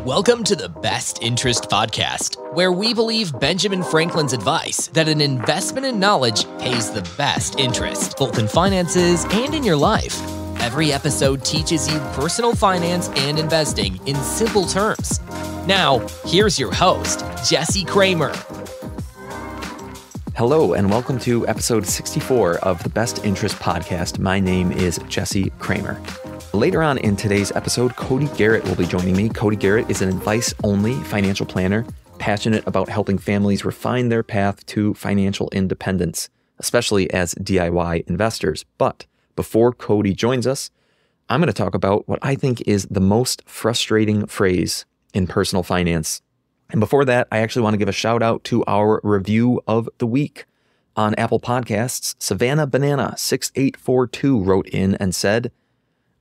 Welcome to the Best Interest Podcast, where we believe Benjamin Franklin's advice that an investment in knowledge pays the best interest, both in finances and in your life. Every episode teaches you personal finance and investing in simple terms. Now, here's your host, Jesse Kramer. Hello, and welcome to episode 64 of the Best Interest Podcast. My name is Jesse Kramer. Later on in today's episode, Cody Garrett will be joining me. Cody Garrett is an advice-only financial planner, passionate about helping families refine their path to financial independence, especially as DIY investors. But before Cody joins us, I'm going to talk about what I think is the most frustrating phrase in personal finance. And before that, I actually want to give a shout out to our review of the week. On Apple Podcasts, Savannah Banana 6842 wrote in and said,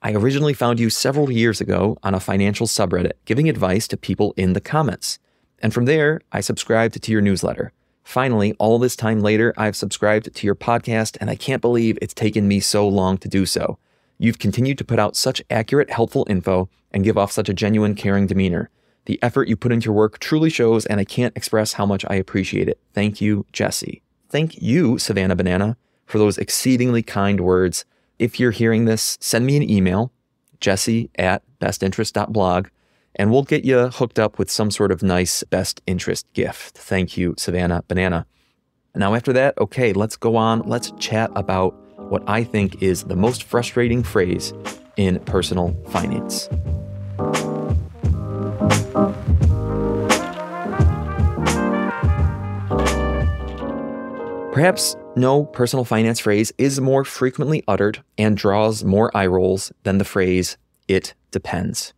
I originally found you several years ago on a financial subreddit giving advice to people in the comments. And from there, I subscribed to your newsletter. Finally, all this time later, I've subscribed to your podcast, and I can't believe it's taken me so long to do so. You've continued to put out such accurate, helpful info and give off such a genuine, caring demeanor. The effort you put into your work truly shows, and I can't express how much I appreciate it. Thank you, Jesse. Thank you, Savannah Banana, for those exceedingly kind words. If you're hearing this, send me an email, jesse@bestinterest.blog, and we'll get you hooked up with some sort of nice best interest gift. Thank you, Savannah Banana. Now, after that, okay, let's go on. Let's chat about what I think is the most frustrating phrase in personal finance. Perhaps no personal finance phrase is more frequently uttered and draws more eye rolls than the phrase, it depends.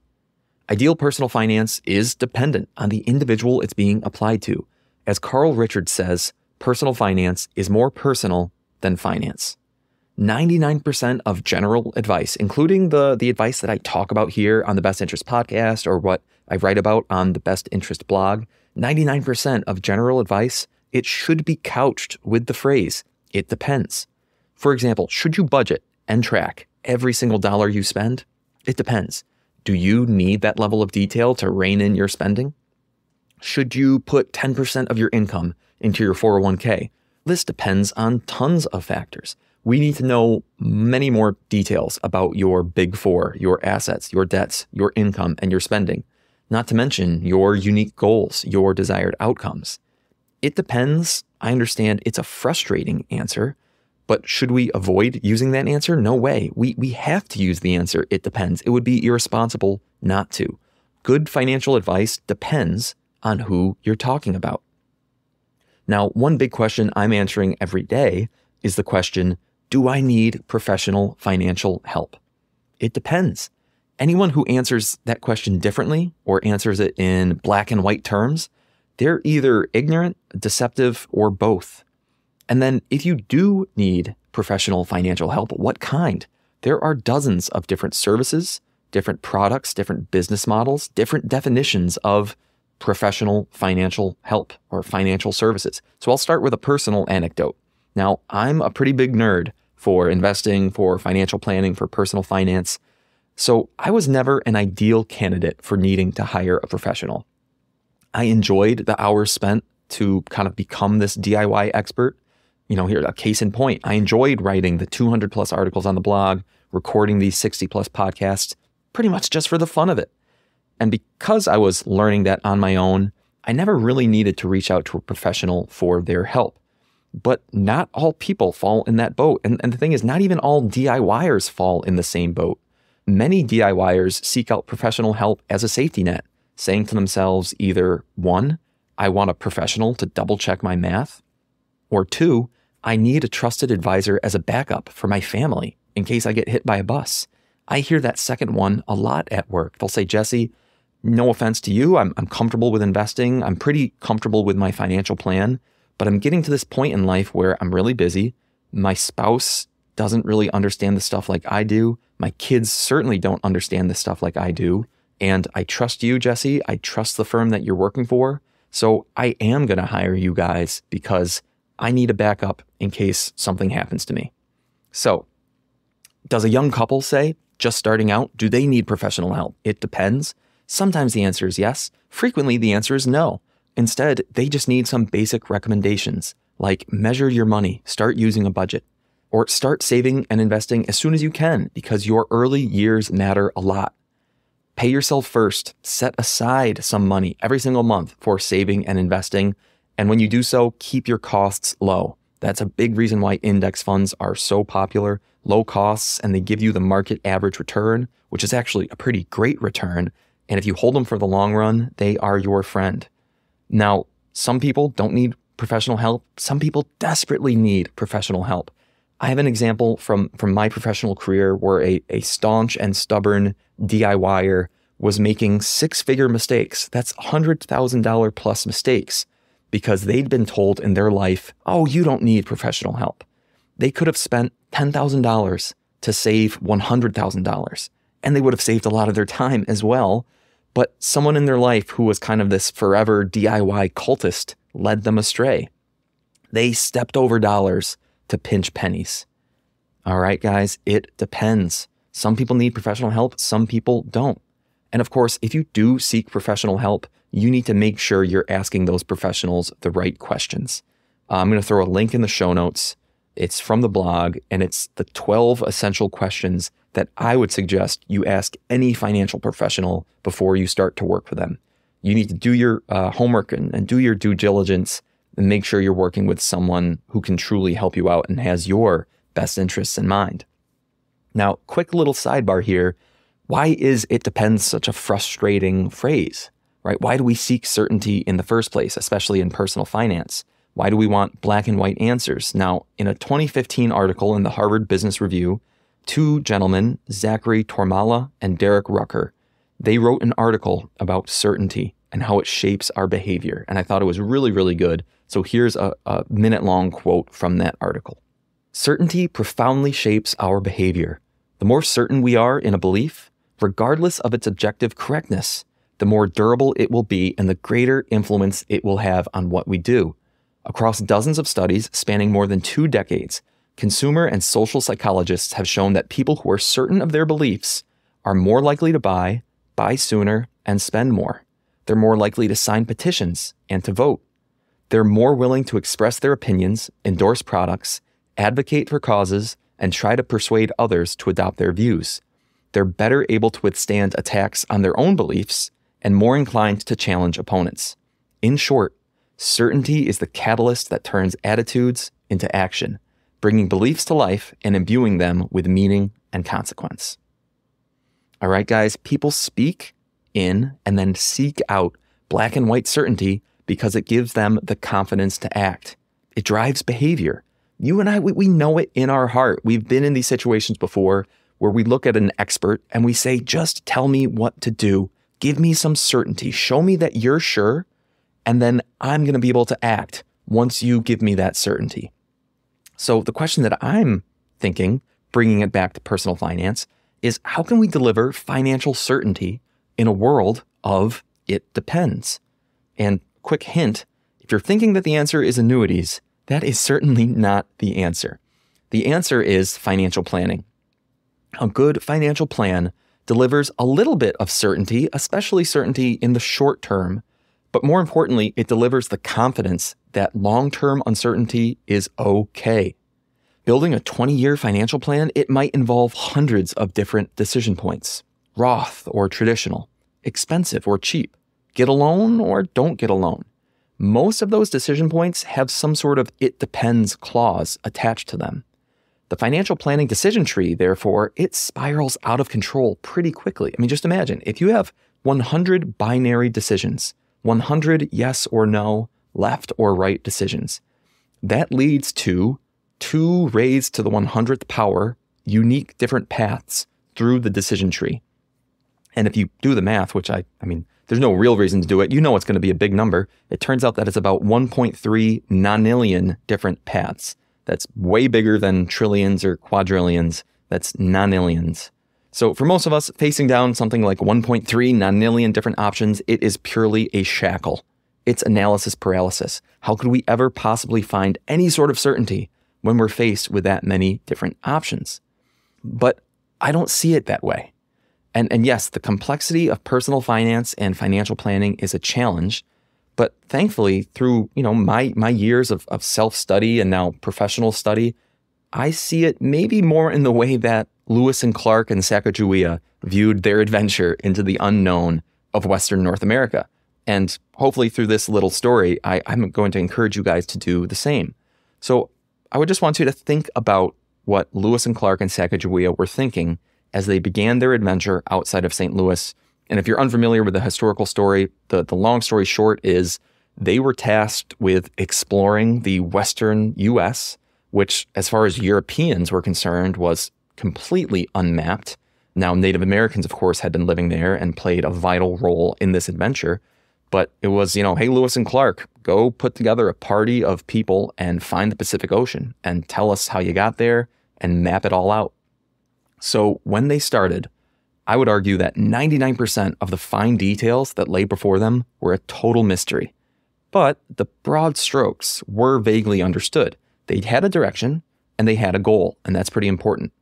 Ideal personal finance is dependent on the individual it's being applied to. As Carl Richards says, personal finance is more personal than finance. 99% of general advice, including the advice that I talk about here on the Best Interest Podcast or what I write about on the Best Interest blog, 99% of general advice, it should be couched with the phrase, it depends. For example, should you budget and track every single dollar you spend? It depends. Do you need that level of detail to rein in your spending? Should you put 10% of your income into your 401k? This depends on tons of factors. We need to know many more details about your big four, your assets, your debts, your income, and your spending, not to mention your unique goals, your desired outcomes. It depends. I understand it's a frustrating answer, but should we avoid using that answer? No way. We have to use the answer, it depends. It would be irresponsible not to. Good financial advice depends on who you're talking about. Now, one big question I'm answering every day is the question, do I need professional financial help? It depends. Anyone who answers that question differently or answers it in black and white terms, they're either ignorant, deceptive, or both. And then if you do need professional financial help, what kind? There are dozens of different services, different products, different business models, different definitions of professional financial help or financial services. So I'll start with a personal anecdote. Now, I'm a pretty big nerd for investing, for financial planning, for personal finance. So I was never an ideal candidate for needing to hire a professional. I enjoyed the hours spent to kind of become this DIY expert. Here, a case in point, I enjoyed writing the 200 plus articles on the blog, recording these 60 plus podcasts, pretty much just for the fun of it. And because I was learning that on my own, I never really needed to reach out to a professional for their help. But not all people fall in that boat. And the thing is, not even all DIYers fall in the same boat. Many DIYers seek out professional help as a safety net, saying to themselves either, one, I want a professional to double check my math, or two, I need a trusted advisor as a backup for my family in case I get hit by a bus. I hear that second one a lot at work. They'll say, Jesse, no offense to you, I'm comfortable with investing. I'm pretty comfortable with my financial plan, but I'm getting to this point in life where I'm really busy. My spouse doesn't really understand the stuff like I do. My kids certainly don't understand the stuff like I do. And I trust you, Jesse. I trust the firm that you're working for. So I am going to hire you guys because I need a backup in case something happens to me. So does a young couple say, just starting out, do they need professional help? It depends. Sometimes the answer is yes. Frequently, the answer is no. Instead, they just need some basic recommendations, like measure your money, start using a budget, or start saving and investing as soon as you can because your early years matter a lot. Pay yourself first. Set aside some money every single month for saving and investing. And when you do so, keep your costs low. That's a big reason why index funds are so popular. Low costs, and they give you the market average return, which is actually a pretty great return. And if you hold them for the long run, they are your friend. Now, some people don't need professional help. Some people desperately need professional help. I have an example from my professional career where a staunch and stubborn DIYer was making six-figure mistakes. That's $100,000 plus mistakes because they'd been told in their life, oh, you don't need professional help. They could have spent $10,000 to save $100,000, and they would have saved a lot of their time as well. But someone in their life who was kind of this forever DIY cultist led them astray. They stepped over dollars to pinch pennies. All right, guys, it depends. Some people need professional help, some people don't. And of course, if you do seek professional help, you need to make sure you're asking those professionals the right questions. I'm going to throw a link in the show notes. It's from the blog, and it's the 12 essential questions that I would suggest you ask any financial professional before you start to work with them. You need to do your homework and do your due diligence and make sure you're working with someone who can truly help you out and has your best interests in mind. Now, quick little sidebar here. Why is "it depends" such a frustrating phrase, right? Why do we seek certainty in the first place, especially in personal finance? Why do we want black and white answers? Now, in a 2015 article in the Harvard Business Review, two gentlemen, Zachary Tormala and Derek Rucker, they wrote an article about certainty and how it shapes our behavior. And I thought it was really, really good. So here's a minute-long quote from that article. Certainty profoundly shapes our behavior. The more certain we are in a belief, regardless of its objective correctness, the more durable it will be and the greater influence it will have on what we do. Across dozens of studies spanning more than 2 decades, consumer and social psychologists have shown that people who are certain of their beliefs are more likely to buy sooner, and spend more. They're more likely to sign petitions and to vote. They're more willing to express their opinions, endorse products, advocate for causes, and try to persuade others to adopt their views. They're better able to withstand attacks on their own beliefs and more inclined to challenge opponents. In short, certainty is the catalyst that turns attitudes into action, bringing beliefs to life and imbuing them with meaning and consequence. All right, guys, people speak in and then seek out black and white certainty because it gives them the confidence to act. It drives behavior. You and I, we know it in our heart. We've been in these situations before where we look at an expert and we say, just tell me what to do. Give me some certainty. Show me that you're sure, and then I'm going to be able to act once you give me that certainty. So the question that I'm thinking, bringing it back to personal finance, is how can we deliver financial certainty in a world of "it depends"? And quick hint, if you're thinking that the answer is annuities, that is certainly not the answer. The answer is financial planning. A good financial plan delivers a little bit of certainty, especially certainty in the short term, but more importantly, it delivers the confidence that long-term uncertainty is okay. Building a 20-year financial plan, it might involve hundreds of different decision points. Roth or traditional, expensive or cheap, get a loan or don't get a loan. Most of those decision points have some sort of "it depends" clause attached to them. The financial planning decision tree, therefore, it spirals out of control pretty quickly. I mean, just imagine if you have 100 binary decisions, 100 yes or no, left or right decisions, that leads to 2 raised to the 100th power, unique different paths through the decision tree. And if you do the math, which I mean, there's no real reason to do it, you know it's going to be a big number. It turns out that it's about 1.3 nonillion different paths. That's way bigger than trillions or quadrillions. That's nonillions. So for most of us, facing down something like 1.3 nonillion different options, it is purely a shackle. It's analysis paralysis. How could we ever possibly find any sort of certainty when we're faced with that many different options? But I don't see it that way. And yes, the complexity of personal finance and financial planning is a challenge. But thankfully, through my years of self-study and now professional study, I see it maybe more in the way that Lewis and Clark and Sacagawea viewed their adventure into the unknown of Western North America. And hopefully through this little story, I'm going to encourage you guys to do the same. So I would just want you to think about what Lewis and Clark and Sacagawea were thinking as they began their adventure outside of St. Louis. And if you're unfamiliar with the historical story, the long story short is they were tasked with exploring the Western U.S., which, as far as Europeans were concerned, was completely unmapped. Now, Native Americans, of course, had been living there and played a vital role in this adventure. But it was, hey, Lewis and Clark, go put together a party of people and find the Pacific Ocean and tell us how you got there and map it all out. So when they started, I would argue that 99% of the fine details that lay before them were a total mystery. But the broad strokes were vaguely understood. They had a direction and they had a goal, and that's pretty important.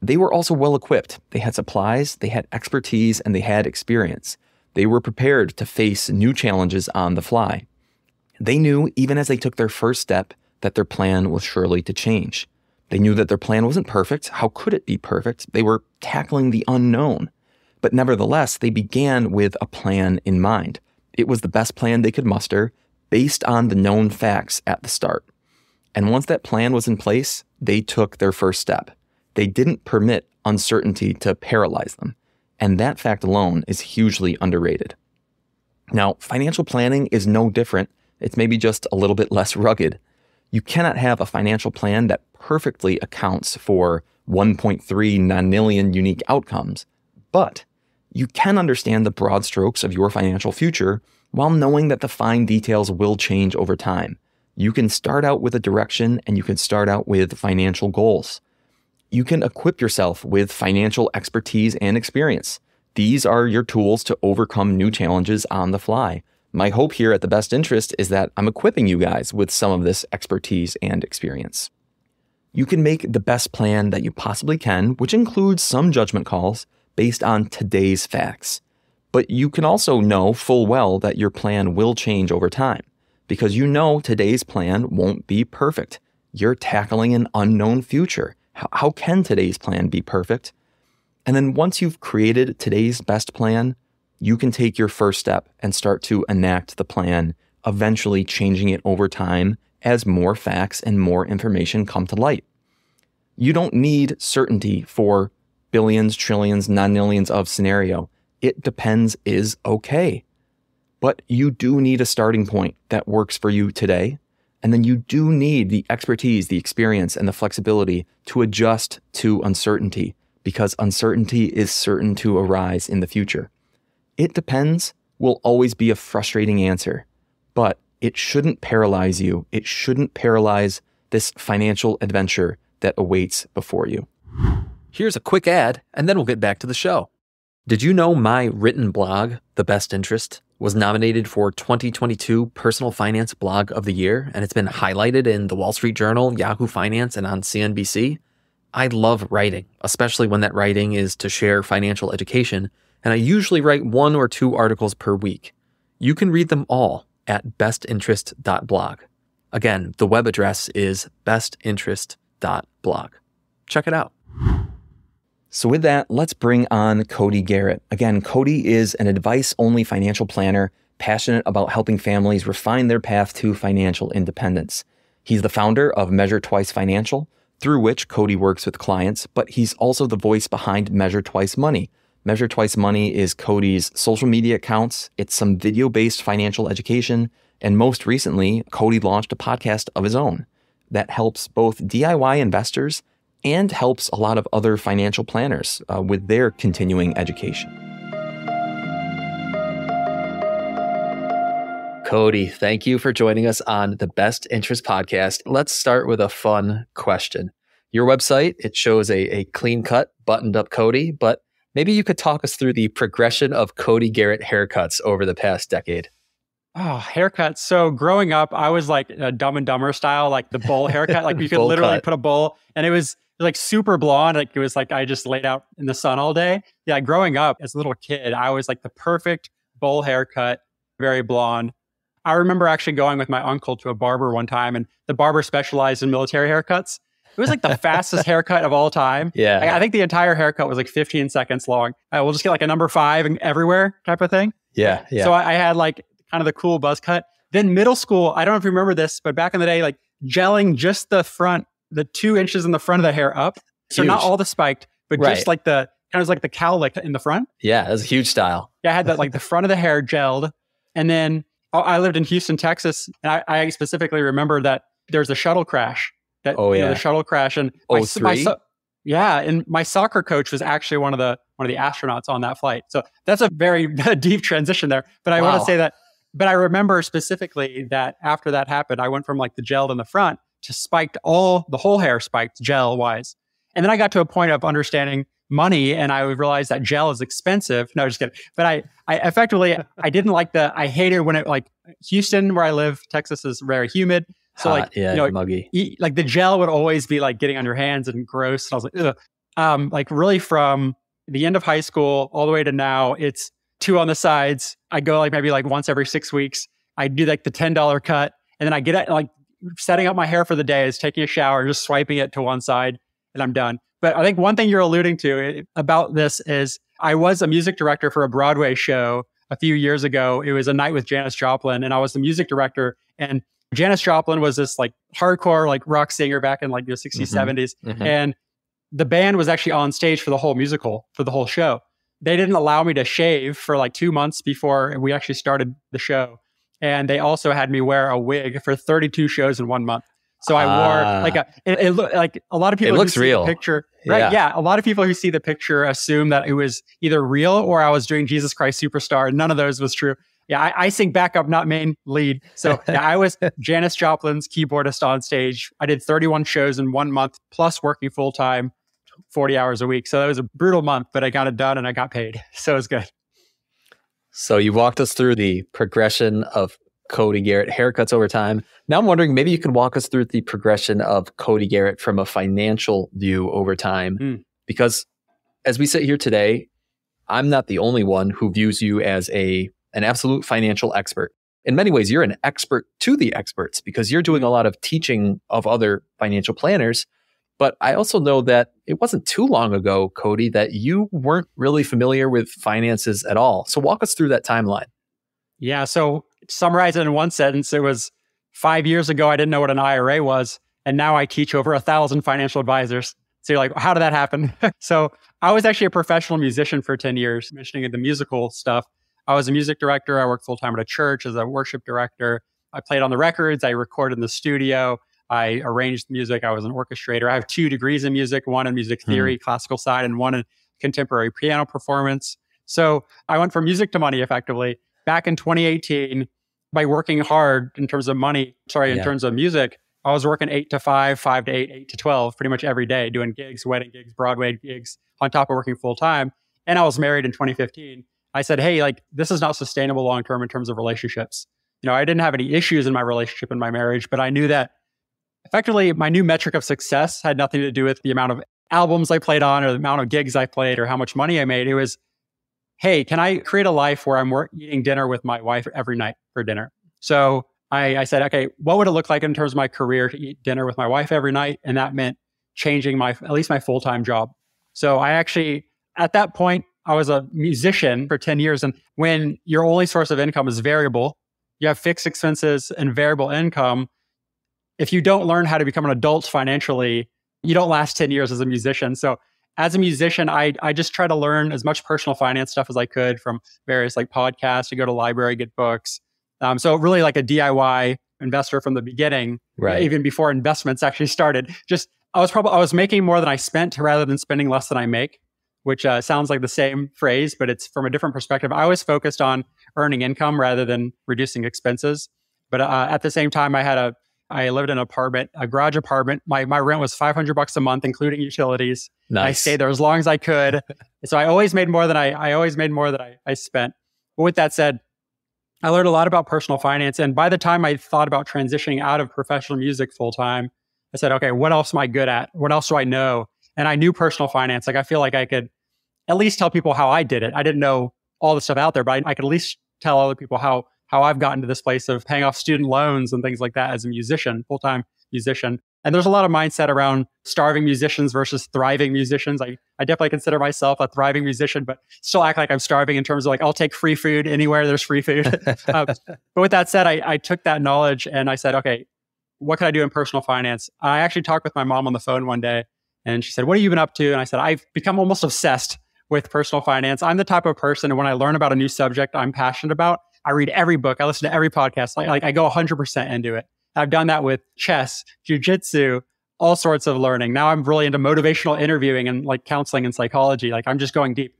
They were also well equipped. They had supplies, they had expertise, and they had experience. They were prepared to face new challenges on the fly. They knew, even as they took their first step, that their plan was surely to change. They knew that their plan wasn't perfect. How could it be perfect? They were tackling the unknown. But nevertheless, they began with a plan in mind. It was the best plan they could muster based on the known facts at the start. And once that plan was in place, they took their first step. They didn't permit uncertainty to paralyze them. And that fact alone is hugely underrated. Now, financial planning is no different. It's maybe just a little bit less rugged. You cannot have a financial plan that perfectly accounts for 1.3 nonillion unique outcomes, but you can understand the broad strokes of your financial future while knowing that the fine details will change over time. You can start out with a direction and you can start out with financial goals. You can equip yourself with financial expertise and experience. These are your tools to overcome new challenges on the fly. My hope here at The Best Interest is that I'm equipping you guys with some of this expertise and experience. You can make the best plan that you possibly can, which includes some judgment calls based on today's facts. But you can also know full well that your plan will change over time because you know today's plan won't be perfect. You're tackling an unknown future. How can today's plan be perfect? And then once you've created today's best plan, you can take your first step and start to enact the plan, eventually changing it over time as more facts and more information come to light. You don't need certainty for billions, trillions, nonillions of scenario. It depends is okay. But you do need a starting point that works for you today. And then you do need the expertise, the experience, and the flexibility to adjust to uncertainty because uncertainty is certain to arise in the future. It depends will always be a frustrating answer, but it shouldn't paralyze you. It shouldn't paralyze this financial adventure that awaits before you. Here's a quick ad, and then we'll get back to the show. Did you know my written blog, The Best Interest, was nominated for 2022 Personal Finance Blog of the Year, and it's been highlighted in the Wall Street Journal, Yahoo Finance, and on CNBC? I love writing, especially when that writing is to share financial education, and I usually write 1 or 2 articles per week. You can read them all at bestinterest.blog. Again, the web address is bestinterest.blog. Check it out. So with that, let's bring on Cody Garrett. Again, Cody is an advice-only financial planner, passionate about helping families refine their path to financial independence. He's the founder of Measure Twice Financial, through which Cody works with clients, but he's also the voice behind Measure Twice Money. Measure Twice Money is Cody's social media accounts. It's some video-based financial education. And most recently, Cody launched a podcast of his own that helps both DIY investors and helps a lot of other financial planners with their continuing education. Cody, thank you for joining us on the Best Interest Podcast. Let's start with a fun question. Your website, it shows a clean-cut, buttoned-up Cody, but maybe you could talk us through the progression of Cody Garrett haircuts over the past decade. Oh, haircuts. So growing up, I was like a Dumb and Dumber style, like the bowl haircut. Like you could literally put a bowl, and it was like super blonde. Like it was like I just laid out in the sun all day. Yeah, growing up as a little kid, I was like the perfect bowl haircut, very blonde. I remember actually going with my uncle to a barber one time, and the barber specialized in military haircuts. It was like the fastest haircut of all time. Yeah. I think the entire haircut was like 15 seconds long. We'll just get like a number 5 and everywhere type of thing. Yeah. Yeah. So I had like kind of the cool buzz cut. Then middle school, I don't know if you remember this, but back in the day, like gelling just the front, the 2 inches in the front of the hair up. So Huge. not all the spiked, but just like the kind of like the cowlick in the front. Yeah, that's a huge style. Yeah, I had that like the front of the hair gelled. And then I lived in Houston, Texas. And I specifically remember that there's a shuttle crash. That, the shuttle crash. And and my soccer coach was actually one of the astronauts on that flight. So that's a very deep transition there. But I want to say that, but I remember specifically that after that happened, I went from like the gelled in the front to spiked the whole hair spiked gel wise. And then I got to a point of understanding money, and I realized that gel is expensive. No, just kidding. But I effectively, I didn't like I hated when it, like Houston, where I live, Texas is very humid. So hot, muggy. Like the gel would always be like getting on your hands and gross. And I was like, ugh. Like really from the end of high school all the way to now, it's 2 on the sides. I go like maybe like once every 6 weeks. I do like the $10 cut, and then I get it like setting up my hair for the day is taking a shower, just swiping it to one side, and I'm done. But I think one thing you're alluding to about this is I was a music director for a Broadway show a few years ago. It was A Night with Janis Joplin, and I was the music director. And Janis Joplin was this like hardcore like rock singer back in like the 60s, 70s. Mm-hmm. And the band was actually on stage for the whole musical, for the whole show. They didn't allow me to shave for like 2 months before we actually started the show. And they also had me wear a wig for 32 shows in 1 month. So I wore like it looked like a lot of people. It looks who see real. The picture, right? Yeah. A lot of people who see the picture assume that it was either real or I was doing Jesus Christ Superstar. None of those was true. Yeah, I sing backup, not main lead. So yeah, I was Janis Joplin's keyboardist on stage. I did 31 shows in 1 month, plus working full time, 40 hours a week. So that was a brutal month, but I got it done and I got paid. So it was good. So you walked us through the progression of Cody Garrett haircuts over time. Now I'm wondering, maybe you can walk us through the progression of Cody Garrett from a financial view over time. Because as we sit here today, I'm not the only one who views you as an absolute financial expert. In many ways, you're an expert to the experts because you're doing a lot of teaching of other financial planners. But I also know that it wasn't too long ago, Cody, that you weren't really familiar with finances at all. So walk us through that timeline. Yeah. So to summarize it in one sentence, it was 5 years ago, I didn't know what an IRA was. And now I teach over 1,000 financial advisors. So you're like, how did that happen? So I was actually a professional musician for 10 years, mentioning the musical stuff. I was a music director. I worked full time at a church as a worship director. I played on the records. I recorded in the studio. I arranged music. I was an orchestrator. I have 2 degrees in music, one in music theory, classical side, and one in contemporary piano performance. So I went from music to money effectively. Back in 2018, by working hard in terms of money, in terms of music, I was working 8 to 5, 5 to 8, 8 to 12, pretty much every day, doing gigs, wedding gigs, Broadway gigs, on top of working full time. And I was married in 2015. I said, hey, like, this is not sustainable long-term in terms of relationships. I didn't have any issues in my relationship and my marriage, but I knew that effectively my new metric of success had nothing to do with the amount of albums I played on or the amount of gigs I played or how much money I made. It was, hey, can I create a life where I'm eating dinner with my wife every night for dinner? So I said, okay, what would it look like in terms of my career to eat dinner with my wife every night? And that meant changing at least my full-time job. So I actually, at that point, I was a musician for 10 years. And when your only source of income is variable, you have fixed expenses and variable income. If you don't learn how to become an adult financially, you don't last 10 years as a musician. So as a musician, I just try to learn as much personal finance stuff as I could from various like podcasts, to go to library, get books. So really like a DIY investor from the beginning, even before investments actually started. I was making more than I spent rather than spending less than I make, which sounds like the same phrase, but it's from a different perspective. I always focused on earning income rather than reducing expenses. But at the same time, I lived in an apartment, a garage apartment. My rent was $500 a month, including utilities. Nice. I stayed there as long as I could. So I always made more than I spent. But with that said, I learned a lot about personal finance. And by the time I thought about transitioning out of professional music full time, I said, okay, what else am I good at? What else do I know? And I knew personal finance. Like, I feel like I could at least tell people how I did it. I didn't know all the stuff out there, but I could at least tell other people how I've gotten to this place of paying off student loans and things like that as a musician, full-time musician. And there's a lot of mindset around starving musicians versus thriving musicians. I definitely consider myself a thriving musician, but still act like I'm starving in terms of like, I'll take free food anywhere there's free food. But with that said, I took that knowledge and I said, okay, what can I do in personal finance? I actually talked with my mom on the phone one day and she said, what have you been up to? And I said, I've become almost obsessed with personal finance. I'm the type of person, and when I learn about a new subject I'm passionate about, I read every book, I listen to every podcast, like I go 100% into it. I've done that with chess, jujitsu, all sorts of learning. Now I'm really into motivational interviewing and like counseling and psychology. Like I'm just going deep.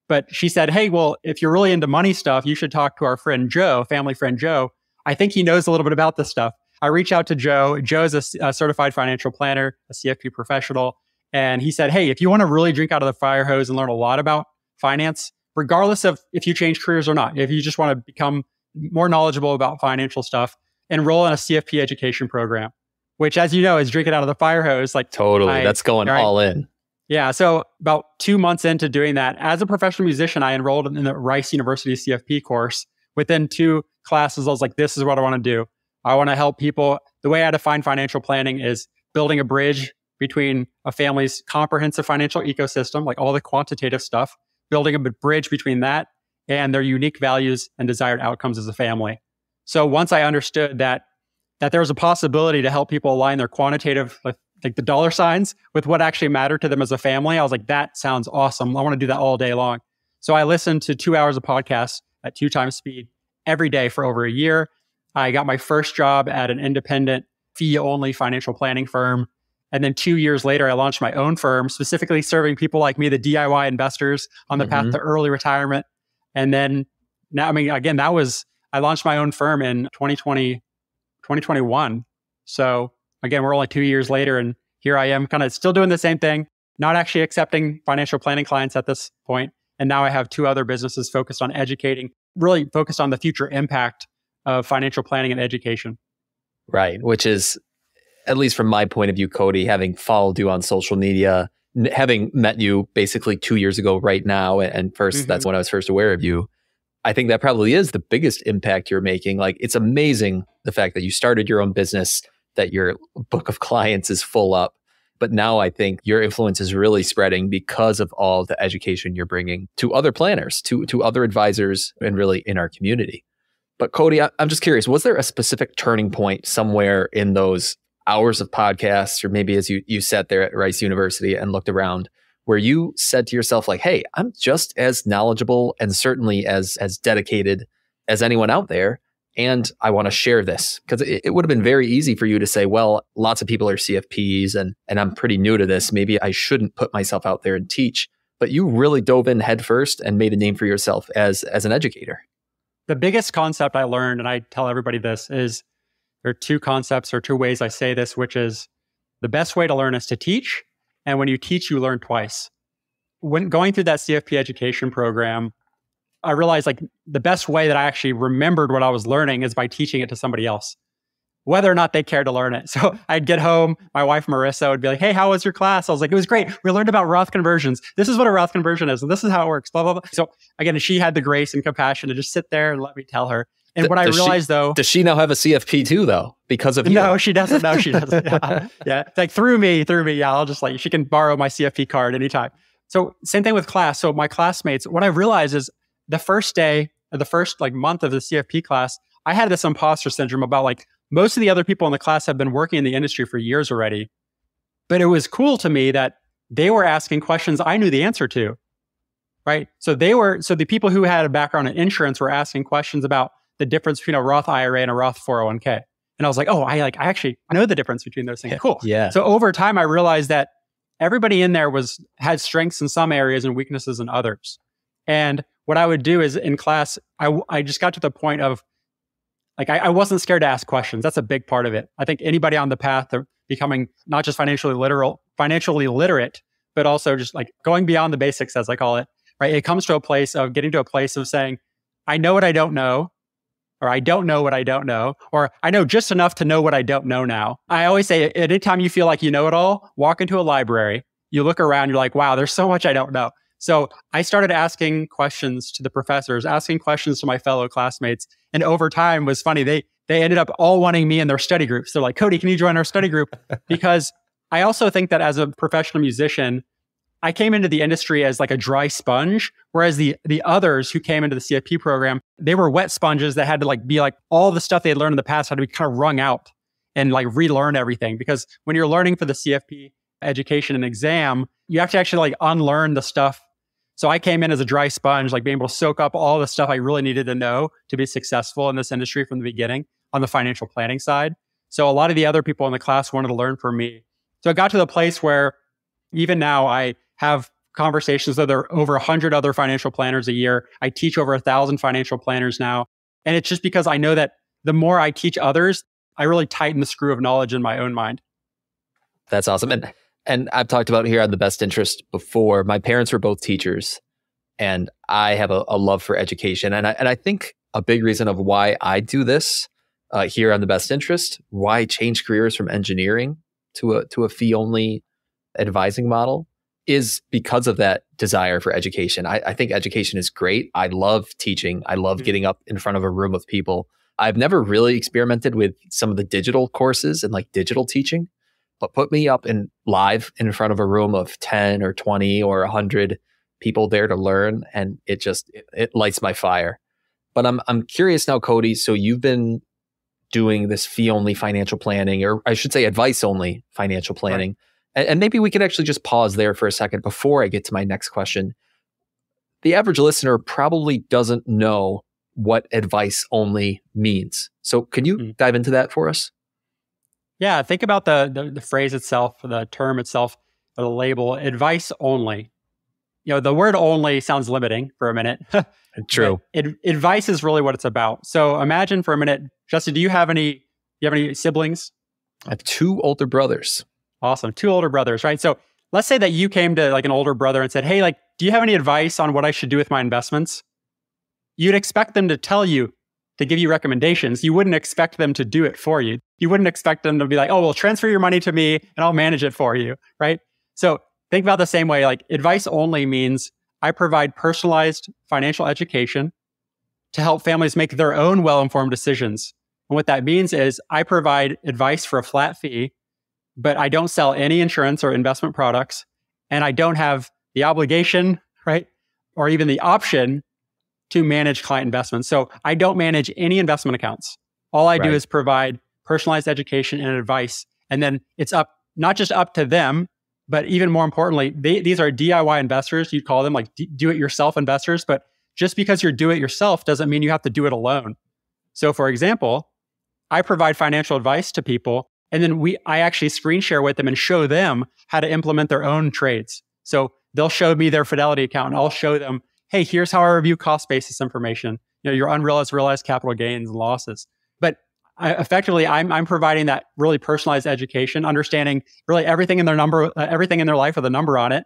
But she said, hey, well, if you're really into money stuff, you should talk to our friend Joe, family friend Joe. I think he knows a little bit about this stuff. I reach out to Joe. Joe's a certified financial planner, a CFP professional. And he said, hey, if you want to really drink out of the fire hose and learn a lot about finance, regardless of if you change careers or not, if you just want to become more knowledgeable about financial stuff, enroll in a CFP education program, which, as you know, is drinking out of the fire hose. Like totally, that's going all in. Yeah. So about 2 months into doing that, as a professional musician, I enrolled in the Rice University CFP course. Within 2 classes, I was like, this is what I want to do. I want to help people. The way I define financial planning is building a bridge between a family's comprehensive financial ecosystem, like all the quantitative stuff, building a bridge between that and their unique values and desired outcomes as a family. So once I understood that there was a possibility to help people align their quantitative, like the dollar signs, with what actually mattered to them as a family, I was like, that sounds awesome. I want to do that all day long. So I listened to 2 hours of podcasts at 2 times speed every day for over a year. I got my first job at an independent fee-only financial planning firm. And then 2 years later, I launched my own firm, specifically serving people like me, the DIY investors on the path to early retirement. And then now, I mean, again, I launched my own firm in 2021. So again, we're only 2 years later and here I am kind of still doing the same thing, not actually accepting financial planning clients at this point. And now I have 2 other businesses focused on educating, really focused on the future impact of financial planning and education. Right. Which is, at least from my point of view, Cody, having followed you on social media, having met you basically 2 years ago right now, and first, that's when I was first aware of you. I think that probably is the biggest impact you're making. Like, it's amazing the fact that you started your own business, that your book of clients is full up. But now I think your influence is really spreading because of all the education you're bringing to other planners, to other advisors, and really in our community. But Cody, I'm just curious, was there a specific turning point somewhere in those hours of podcasts, or maybe as you sat there at Rice University and looked around, where you said to yourself, like, hey, I'm just as knowledgeable and certainly as dedicated as anyone out there, and I want to share this? Because it would have been very easy for you to say, well, lots of people are CFPs and I'm pretty new to this. Maybe I shouldn't put myself out there and teach. But you really dove in headfirst and made a name for yourself as an educator. The biggest concept I learned, and I tell everybody this, is there are 2 concepts or 2 ways I say this, which is the best way to learn is to teach. And when you teach, you learn twice. When going through that CFP education program, I realized like the best way that I actually remembered what I was learning is by teaching it to somebody else, whether or not they cared to learn it. So I'd get home, my wife, Marissa, would be like, hey, how was your class? I was like, it was great. We learned about Roth conversions. This is what a Roth conversion is. And this is how it works, blah, blah, blah. So again, she had the grace and compassion to just sit there and let me tell her. And what I realized though... Does she now have a CFP too though? Because of you? No, she doesn't. No, she doesn't. Yeah. It's like through me. Yeah, I'll just she can borrow my CFP card anytime. So same thing with class. So my classmates, what I realized is the first day, or the first month of the CFP class, I had this imposter syndrome about most of the other people in the class have been working in the industry for years already. But it was cool to me that they were asking questions I knew the answer to, right? So the people who had a background in insurance were asking questions about the difference between a Roth IRA and a Roth 401k. And I was like, oh, I actually know the difference between those things. Cool. Yeah. So over time, I realized that everybody in there had strengths in some areas and weaknesses in others. And what I would do is in class, I just got to the point of I wasn't scared to ask questions. That's a big part of it. I think anybody on the path of becoming not just financially literate, but also just going beyond the basics, as I call it, right? It comes to a place of getting to a place of saying, I know what I don't know. or I don't know what I don't know, or I know just enough to know what I don't know now. I always say, anytime you feel like you know it all, walk into a library, you look around, you're like, wow, there's so much I don't know. So I started asking questions to the professors, asking questions to my fellow classmates. And over time was funny. They ended up all wanting me in their study groups. They're like, Cody, can you join our study group? Because I also think that as a professional musician, I came into the industry as like a dry sponge, whereas the others who came into the CFP program, they were wet sponges that had to like be like all the stuff they had learned in the past had to be kind of wrung out and like relearn everything. Because when you're learning for the CFP education and exam, you have to actually like unlearn the stuff. So I came in as a dry sponge, like being able to soak up all the stuff I really needed to know to be successful in this industry from the beginning on the financial planning side. So a lot of the other people in the class wanted to learn from me. So it got to the place where even now I have conversations with over 100 other financial planners a year. I teach over 1,000 financial planners now. And it's just because I know that the more I teach others, I really tighten the screw of knowledge in my own mind. That's awesome. And I've talked about here on The Best Interest before. My parents were both teachers, and I have a love for education. And I think a big reason of why I do this here on The Best Interest, why I change careers from engineering to a fee-only advising model, is because of that desire for education. I think education is great. I love teaching. I love getting up in front of a room of people. I've never really experimented with some of the digital courses and like digital teaching, but put me up in live in front of a room of 10 or 20 or 100 people there to learn. And it lights my fire. But I'm curious now, Cody. So you've been doing this fee-only financial planning, or I should say advice-only financial planning. Right. And maybe we could actually just pause there for a second before I get to my next question. The average listener probably doesn't know what advice only means. So can you dive into that for us? Yeah, think about the phrase itself, the term itself, or the label, advice only. The word only sounds limiting for a minute. True. Advice is really what it's about. So imagine for a minute, Justin, do you have any siblings? I have 2 older brothers. Awesome. 2 older brothers, right? So let's say that you came to like an older brother and said, hey, like, do you have any advice on what I should do with my investments? You'd expect them to tell you, to give you recommendations. You wouldn't expect them to do it for you. You wouldn't expect them to be like, oh, well, transfer your money to me and I'll manage it for you, right? So think about the same way, like advice only means I provide personalized financial education to help families make their own well-informed decisions. And what that means is I provide advice for a flat fee, but I don't sell any insurance or investment products, and I don't have the obligation, right, or even the option to manage client investments. So I don't manage any investment accounts. All I do is provide personalized education and advice. And then it's not just up to them, but even more importantly, these are DIY investors. You'd call them like do-it-yourself investors. But just because you're do-it-yourself doesn't mean you have to do it alone. So for example, I provide financial advice to people, and then I actually screen share with them and show them how to implement their own trades. So they'll show me their Fidelity account, and I'll show them, hey, here's how I review cost basis information, your unrealized, realized capital gains and losses. But effectively, I'm providing that really personalized education, understanding really everything in their life with a number on it.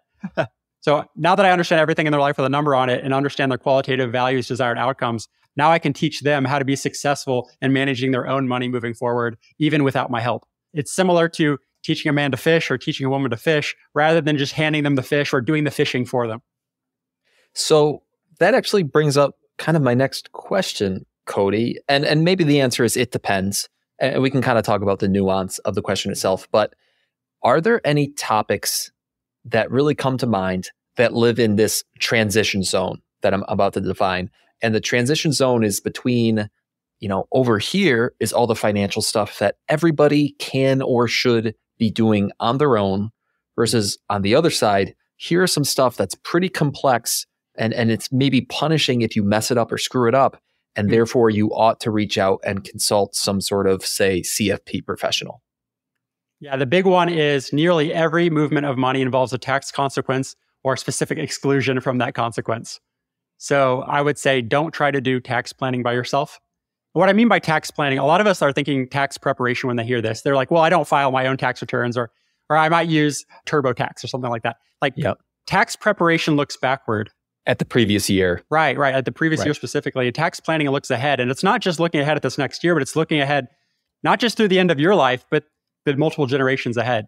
So now that I understand everything in their life with a number on it and understand their qualitative values, desired outcomes, now I can teach them how to be successful in managing their own money moving forward, even without my help. It's similar to teaching a man to fish or teaching a woman to fish, rather than just handing them the fish or doing the fishing for them. So that actually brings up kind of my next question, Cody. And maybe the answer is it depends. And we can kind of talk about the nuance of the question itself. But are there any topics that really come to mind that live in this transition zone that I'm about to define? And the transition zone is between, over here is all the financial stuff that everybody can or should be doing on their own, versus on the other side, here's some stuff that's pretty complex and it's maybe punishing if you mess it up or screw it up. And therefore you ought to reach out and consult some sort of, say, CFP professional. Yeah, the big one is nearly every movement of money involves a tax consequence or a specific exclusion from that consequence. So I would say don't try to do tax planning by yourself. What I mean by tax planning, a lot of us are thinking tax preparation when they hear this. They're like, well, I don't file my own tax returns, or I might use TurboTax or something like that. Tax preparation looks backward. At the previous year. Right. At the previous year specifically. Tax planning looks ahead. And it's not just looking ahead at this next year, but it's looking ahead, not just through the end of your life, but multiple generations ahead.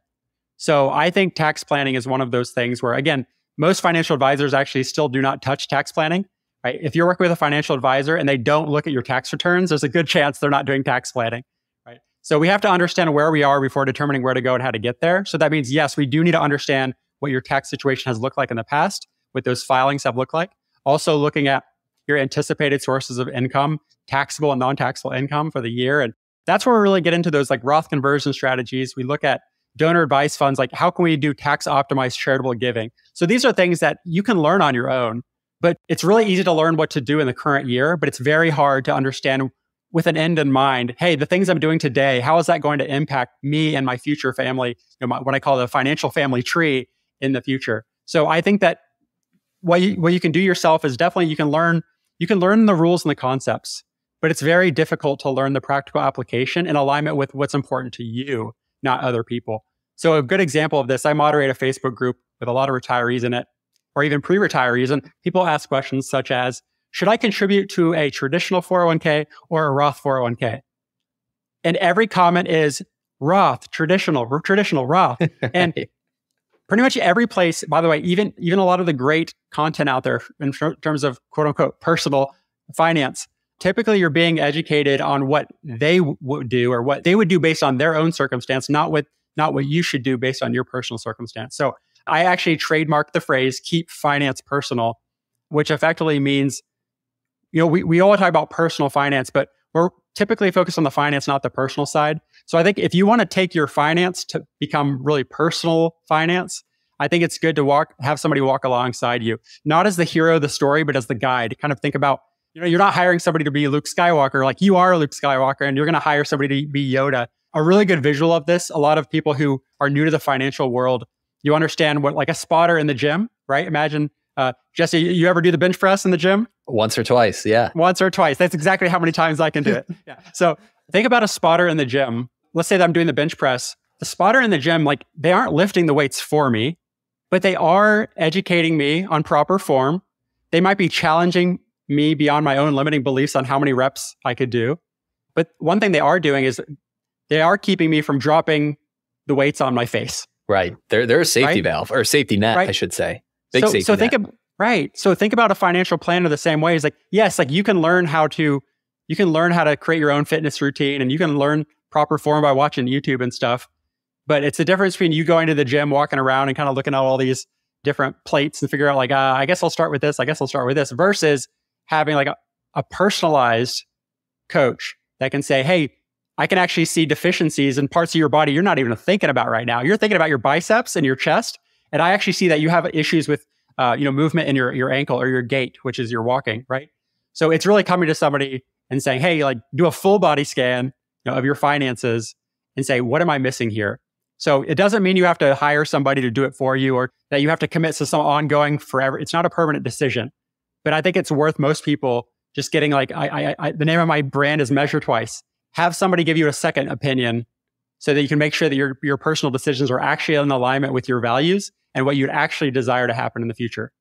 So I think tax planning is one of those things where, again, most financial advisors actually still do not touch tax planning. Right? If you're working with a financial advisor and they don't look at your tax returns, there's a good chance they're not doing tax planning. Right? So we have to understand where we are before determining where to go and how to get there. So that means, yes, we do need to understand what your tax situation has looked like in the past, what those filings have looked like. Also looking at your anticipated sources of income, taxable and non-taxable income for the year. And that's where we really get into those like Roth conversion strategies. We look at donor advice funds, like how can we do tax optimized charitable giving? So these are things that you can learn on your own. But it's really easy to learn what to do in the current year, but it's very hard to understand with an end in mind. Hey, the things I'm doing today, how is that going to impact me and my future family, what I call the financial family tree in the future? So I think that what you can do yourself is definitely you can learn the rules and the concepts, but it's very difficult to learn the practical application in alignment with what's important to you, not other people. So a good example of this, I moderate a Facebook group with a lot of retirees in it, or even pre-retirees. And people ask questions such as, should I contribute to a traditional 401k or a Roth 401k? And every comment is Roth, traditional, Roth. And pretty much every place, by the way, even a lot of the great content out there in terms of quote unquote personal finance, typically you're being educated on what they would do or what they would do based on their own circumstance, not what you should do based on your personal circumstance. So I actually trademarked the phrase, keep finance personal, which effectively means, we all talk about personal finance, but we're typically focused on the finance, not the personal side. So I think if you want to take your finance to become really personal finance, I think it's good to have somebody walk alongside you, not as the hero of the story, but as the guide. Kind of think about, you're not hiring somebody to be Luke Skywalker, like you are Luke Skywalker, and you're going to hire somebody to be Yoda. A really good visual of this, a lot of people who are new to the financial world, you understand what, like a spotter in the gym, right? Imagine, Jesse, you ever do the bench press in the gym? Once or twice, yeah. Once or twice. That's exactly how many times I can do it. Yeah. So think about a spotter in the gym. Let's say that I'm doing the bench press. The spotter in the gym, like they aren't lifting the weights for me, but they are educating me on proper form. They might be challenging me beyond my own limiting beliefs on how many reps I could do. But one thing they are doing is they are keeping me from dropping the weights on my face. Right. They're a safety valve or safety net, I should say. Big safety net. So think about a financial planner the same way. It's like, yes, like you can learn how to create your own fitness routine and you can learn proper form by watching YouTube and stuff. But it's the difference between you going to the gym, walking around and kind of looking at all these different plates and figure out like, I guess I'll start with this. I guess I'll start with this versus having like a personalized coach that can say, hey, I can actually see deficiencies in parts of your body you're not even thinking about right now. You're thinking about your biceps and your chest. And I actually see that you have issues with movement in your ankle or your gait, which is your walking, right? So it's really coming to somebody and saying, hey, like do a full body scan of your finances and say, what am I missing here? So it doesn't mean you have to hire somebody to do it for you or that you have to commit to some ongoing forever. It's not a permanent decision. But I think it's worth most people just getting like, the name of my brand is Measure Twice. Have somebody give you a second opinion so that you can make sure that your personal decisions are actually in alignment with your values and what you'd actually desire to happen in the future.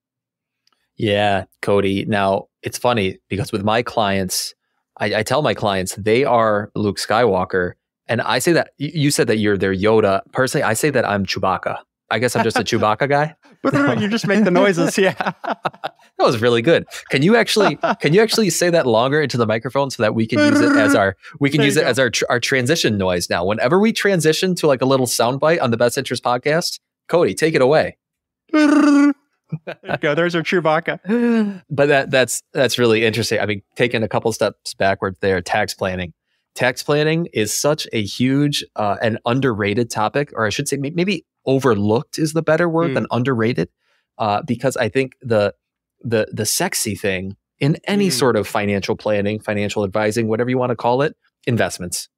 Yeah, Cody. Now, it's funny because with my clients, I tell my clients they are Luke Skywalker. And I say that, you said that you're their Yoda. Personally, I say that I'm Chewbacca. I guess I'm just a Chewbacca guy. You just make the noises. Yeah. That was really good. Can you actually say that longer into the microphone so that we can use it as our transition noise now? Whenever we transition to like a little soundbite on the Best Interest podcast, Cody, take it away. There you go. There's our Chewbacca. But that's really interesting. I mean, taking a couple steps backwards there, tax planning. Tax planning is such a huge and underrated topic, or I should say maybe overlooked is the better word than underrated, because I think the sexy thing in any sort of financial planning, financial advising, whatever you want to call it, investments.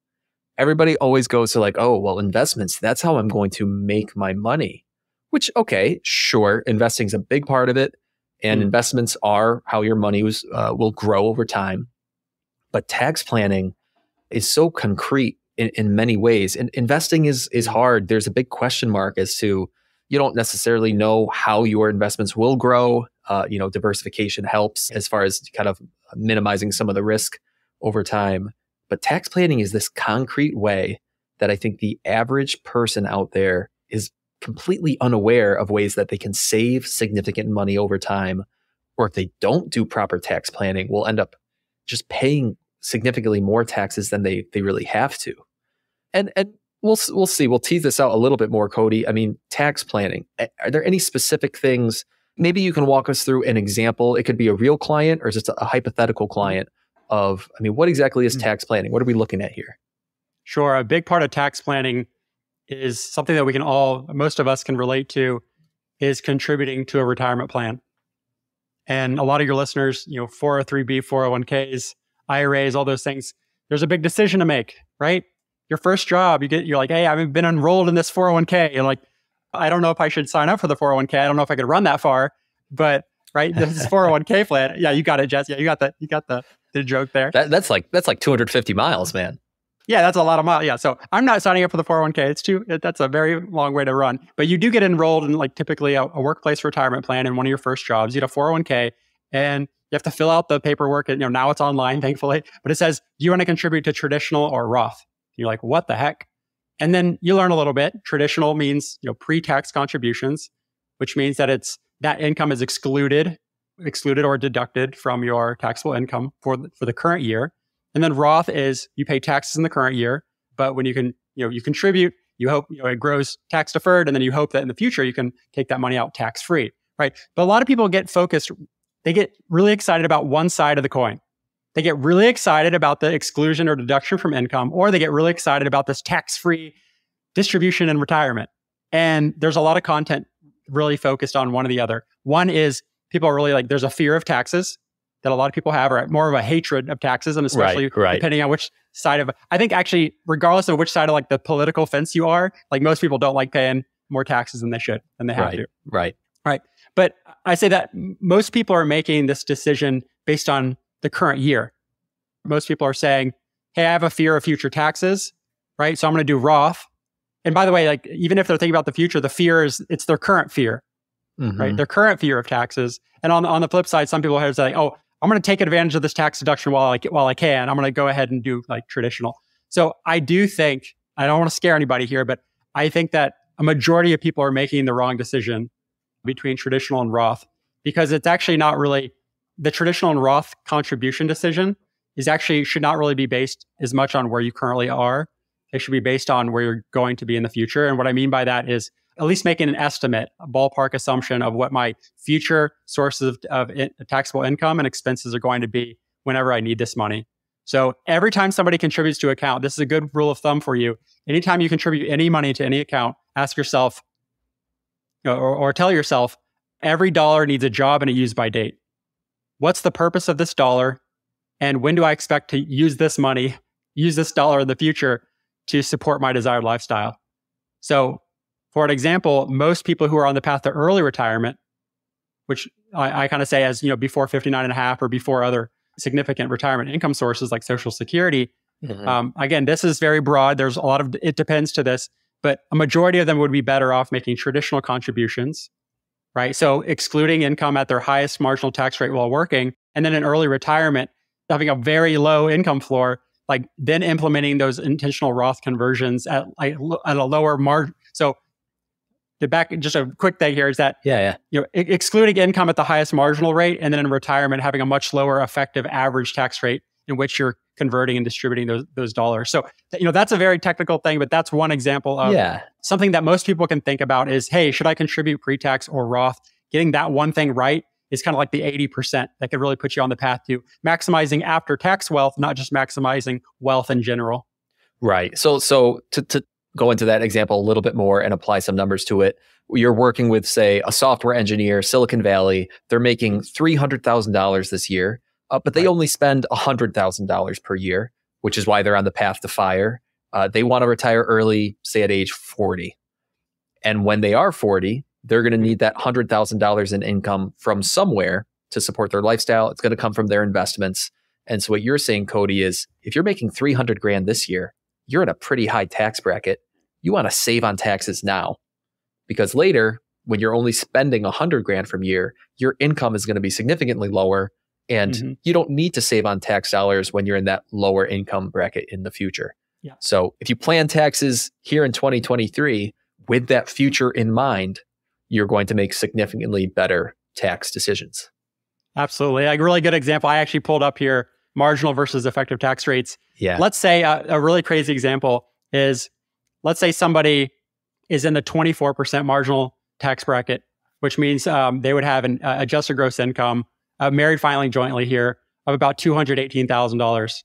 Everybody always goes to like, oh, well, investments, that's how I'm going to make my money. Which, okay, sure, investing is a big part of it, and investments are how your money will grow over time. But tax planning is so concrete in many ways. And investing is hard. There's a big question mark as to, you don't necessarily know how your investments will grow. diversification helps as far as kind of minimizing some of the risk over time. But tax planning is this concrete way that I think the average person out there is completely unaware of ways that they can save significant money over time. Or if they don't do proper tax planning, will end up just paying significantly more taxes than they really have to. And we'll see. We'll tease this out a little bit more, Cody. I mean, tax planning. Are there any specific things? Maybe you can walk us through an example. It could be a real client or just a hypothetical client of, what exactly is tax planning? What are we looking at here? Sure. A big part of tax planning is something that most of us can relate to, is contributing to a retirement plan. And a lot of your listeners, 403b, 401ks, IRAs, all those things, there's a big decision to make, right? Your first job, you're like, hey, I've been enrolled in this 401k. And like, I don't know if I should sign up for the 401k. I don't know if I could run that far, but right, this is 401k plan. Yeah, you got it, Jess. Yeah, you got the joke there. That's like 250 miles, man. Yeah, that's a lot of miles. Yeah, so I'm not signing up for the 401k. That's a very long way to run. But you do get enrolled in like typically a workplace retirement plan in one of your first jobs. You get a 401k, and you have to fill out the paperwork. And now it's online, thankfully. But it says, do you want to contribute to traditional or Roth? You're like, what the heck? And then you learn a little bit. Traditional means pre-tax contributions, which means that that income is excluded or deducted from your taxable income for the current year. And then Roth is you pay taxes in the current year, but when you contribute, you hope it grows tax deferred, and then you hope that in the future you can take that money out tax free, right? But a lot of people get focused; they get really excited about one side of the coin. They get really excited about the exclusion or deduction from income, or they get really excited about this tax free distribution in retirement. And there's a lot of content really focused on one or the other. One is people are really like, there's a fear of taxes that a lot of people have, or more of a hatred of taxes, and especially depending on which side of, I think actually, regardless of which side of like the political fence you are, like most people don't like paying more taxes than they should, and they have to. Right. But I say that most people are making this decision based on the current year. Most people are saying, hey, I have a fear of future taxes, right? So I'm going to do Roth. And by the way, like even if they're thinking about the future, the fear it's their current fear, right? Their current fear of taxes. And on the flip side, some people are saying, oh, I'm going to take advantage of this tax deduction while I can. I'm going to go ahead and do like traditional. So I do think, I don't want to scare anybody here, but I think that a majority of people are making the wrong decision between traditional and Roth, because it's actually not really, the traditional and Roth contribution decision should not really be based as much on where you currently are. It should be based on where you're going to be in the future. And what I mean by that is at least making an estimate, a ballpark assumption of what my future sources of taxable income and expenses are going to be whenever I need this money. So every time somebody contributes to an account, this is a good rule of thumb for you. Anytime you contribute any money to any account, ask yourself, or tell yourself, every dollar needs a job and a use by date. What's the purpose of this dollar? And when do I expect to use this money, use this dollar in the future to support my desired lifestyle? So, for an example, most people who are on the path to early retirement, which I kind of say as, before 59 and a half or before other significant retirement income sources like Social Security. Again, this is very broad. There's a lot of, it depends to this, but a majority of them would be better off making traditional contributions, right? So excluding income at their highest marginal tax rate while working, and then in early retirement, having a very low income floor, like then implementing those intentional Roth conversions at a lower margin. So just a quick thing here is that, excluding income at the highest marginal rate, and then in retirement, having a much lower effective average tax rate in which you're converting and distributing those dollars. So, that's a very technical thing, but that's one example of something that most people can think about is, hey, should I contribute pre-tax or Roth? Getting that one thing right is kind of like the 80% that could really put you on the path to maximizing after-tax wealth, not just maximizing wealth in general. Right. So to go into that example a little bit more and apply some numbers to it, you're working with, say, a software engineer, Silicon Valley. They're making $300,000 this year, but they only spend $100,000 per year, which is why they're on the path to FIRE. They want to retire early, say at age 40. And when they are 40, they're going to need that $100,000 in income from somewhere to support their lifestyle. It's going to come from their investments. And so what you're saying, Cody, is if you're making $300,000 this year, you're in a pretty high tax bracket. You want to save on taxes now, because later when you're only spending 100 grand from year, your income is going to be significantly lower. And you don't need to save on tax dollars when you're in that lower income bracket in the future. Yeah. So if you plan taxes here in 2023 with that future in mind, you're going to make significantly better tax decisions. Absolutely. A really good example. I actually pulled up here marginal versus effective tax rates. Yeah. Let's say a really crazy example is, let's say somebody is in the 24% marginal tax bracket, which means they would have an adjusted gross income, married filing jointly here, of about $218,000.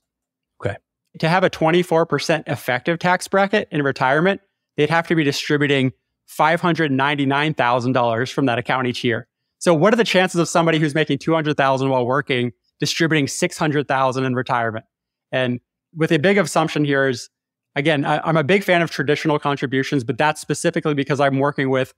Okay. To have a 24% effective tax bracket in retirement, they'd have to be distributing $599,000 from that account each year. So what are the chances of somebody who's making $200,000 while working distributing $600,000 in retirement? And with a big assumption here is, again, I'm a big fan of traditional contributions, but that's specifically because I'm working with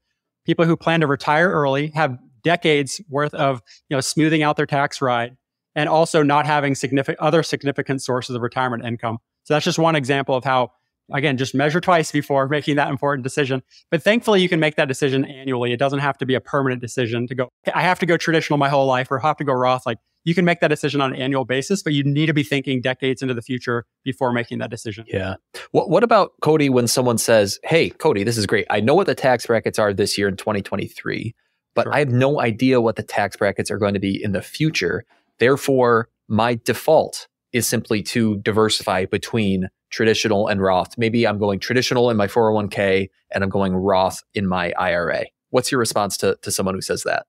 people who plan to retire early, have decades worth of smoothing out their tax ride, and also not having other significant sources of retirement income. So that's just one example of how, again, just measure twice before making that important decision. But thankfully, you can make that decision annually. It doesn't have to be a permanent decision to go, I have to go traditional my whole life or have to go Roth. Like, you can make that decision on an annual basis, but you need to be thinking decades into the future before making that decision. Yeah. What about, Cody, when someone says, hey, Cody, this is great. I know what the tax brackets are this year in 2023, but Sure. I have no idea what the tax brackets are going to be in the future. Therefore, my default is simply to diversify between traditional and Roth. Maybe I'm going traditional in my 401k and I'm going Roth in my IRA. What's your response to someone who says that?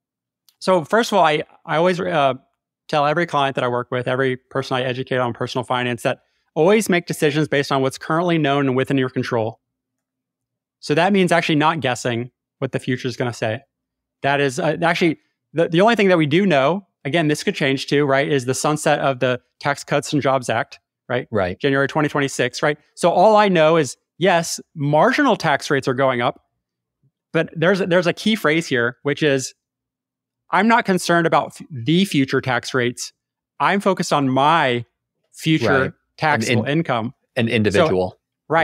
So first of all, I always tell every client that I work with, every person I educate on personal finance, that always make decisions based on what's currently known and within your control. So that means actually not guessing what the future is going to say. That is actually the only thing that we do know, again, this could change too, right, is the sunset of the Tax Cuts and Jobs Act, right? Right. January 2026, right? So all I know is, yes, marginal tax rates are going up, but there's a key phrase here, which is, I'm not concerned about the future tax rates. I'm focused on my future taxable income. An individual.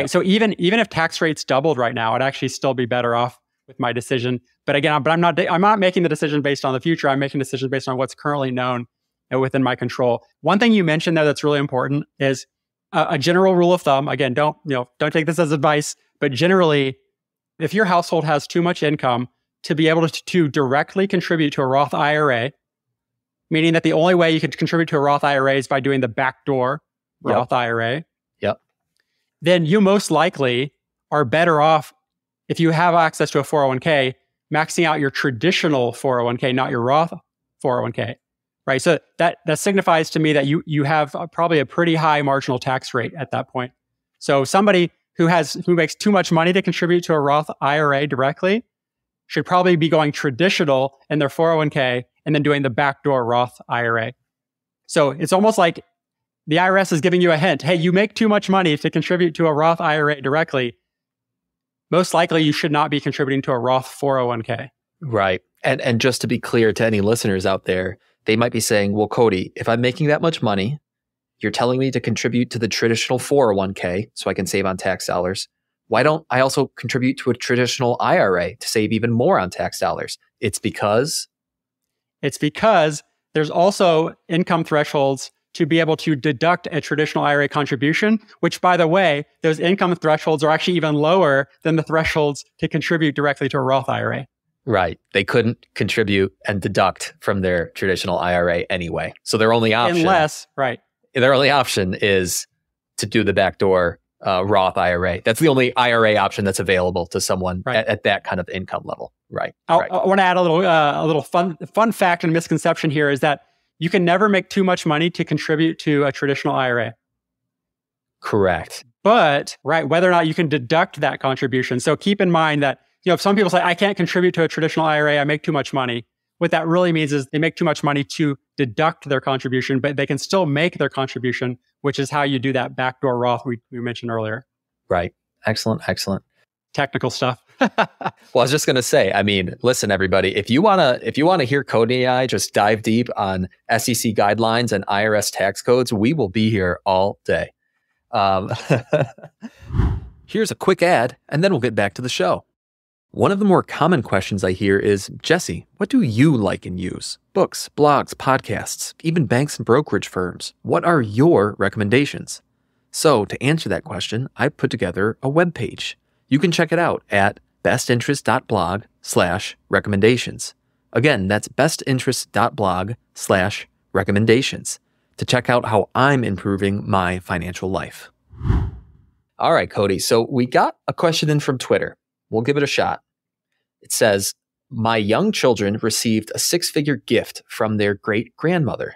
So even if tax rates doubled right now, I'd actually still be better off with my decision. But again, I'm not making the decision based on the future. I'm making a decision based on what's currently known and within my control. One thing you mentioned there that's really important is a general rule of thumb. Again, don't take this as advice, but generally, if your household has too much income to be able to directly contribute to a Roth IRA, meaning that the only way you can contribute to a Roth IRA is by doing the backdoor Roth IRA, then you most likely are better off if you have access to a 401k, maxing out your traditional 401k, not your Roth 401k, right? So that signifies to me that you have probably a pretty high marginal tax rate at that point. So somebody who makes too much money to contribute to a Roth IRA directly should probably be going traditional in their 401k and then doing the backdoor Roth IRA. So it's almost like the IRS is giving you a hint. Hey, you make too much money to contribute to a Roth IRA directly. Most likely you should not be contributing to a Roth 401k. Right. And just to be clear to any listeners out there, they might be saying, well, Cody, if I'm making that much money, you're telling me to contribute to the traditional 401k so I can save on tax dollars. Why don't I also contribute to a traditional IRA to save even more on tax dollars? It's because there's also income thresholds to be able to deduct a traditional IRA contribution, which, by the way, those income thresholds are actually even lower than the thresholds to contribute directly to a Roth IRA. Right. They couldn't contribute and deduct from their traditional IRA anyway. So their only option is to do the backdoor Roth IRA. That's the only IRA option that's available to someone at that kind of income level. Right. I want to add a little fun fact and misconception here is that you can never make too much money to contribute to a traditional IRA. Correct. But whether or not you can deduct that contribution. So keep in mind that if some people say, I can't contribute to a traditional IRA, I make too much money. What that really means is they make too much money to deduct their contribution, but they can still make their contribution, which is how you do that backdoor Roth we mentioned earlier. Right. Excellent. Technical stuff. Well, I was just going to say, I mean, listen, everybody, if you want to hear Cody and I just dive deep on SEC guidelines and IRS tax codes, we will be here all day. Here's a quick ad, and then we'll get back to the show. One of the more common questions I hear is, Jesse, what do you like and use? Books, blogs, podcasts, even banks and brokerage firms. What are your recommendations? So to answer that question, I put together a web page. You can check it out at bestinterest.blog/recommendations. Again, that's bestinterest.blog/recommendations to check out how I'm improving my financial life. All right, Cody. So we got a question in from Twitter. We'll give it a shot. It says, my young children received a 6-figure gift from their great-grandmother,